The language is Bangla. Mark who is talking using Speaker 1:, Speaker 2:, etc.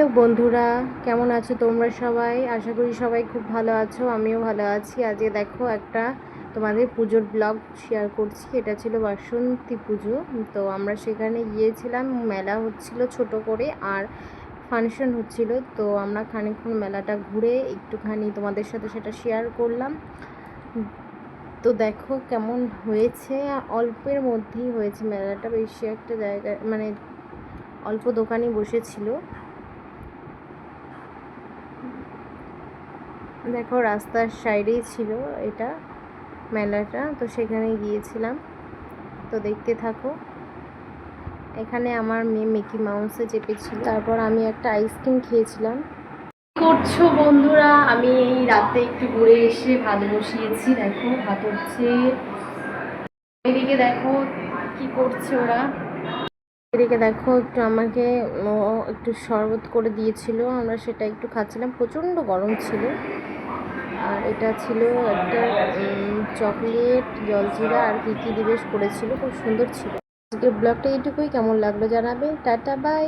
Speaker 1: হ্যালো বন্ধুরা, কেমন আছো তোমরা সবাই? আশা করি সবাই খুব ভালো আছো, আমিও ভালো আছি। আজকে দেখো একটা তোমাদের পুজোর ব্লগ শেয়ার করছি। এটা ছিল বাসন্তী পুজো। তো আমরা সেখানে গিয়েছিলাম, মেলা হচ্ছিল ছোট করে আর ফাংশন হচ্ছিল। তো আমরা খানিকক্ষণ মেলাটা ঘুরে একটুখানি তোমাদের সাথে সেটা শেয়ার করলাম। তো দেখো কেমন হয়েছে, অল্পের মধ্যেই হয়েছে মেলাটা, বেশি একটা জায়গায় মানে অল্প দোকানই বসেছিল। দেখো রাস্তার সাইডেই ছিল এটা মেলাটা, তো সেখানে গিয়েছিলাম। তো দেখতে থাকো। এখানে আমার মেয়ে মিকি মাউসে চেপেছিল, তারপর আমি একটা আইসক্রিম খেয়েছিলাম। কি করছো বন্ধুরা? আমি এই রাতে একটু ঘুরে এসে ভাত বসিয়েছি। দেখো ভাত হচ্ছে, এদিকে দেখো কি করছে ওরা। এদিকে দেখো একটু আমাকে একটু শরবত করে দিয়েছিল, আমরা সেটা একটু খাচ্ছিলাম। প্রচণ্ড গরম ছিল। আর এটা ছিল একটা চকলেট, জলজিরা আর কী কী দিবেশ করেছিল, খুব সুন্দর ছিল। আজকের ব্লগটা এইটুকুই। কেমন লাগলো জানাবে। টাটা, বাই।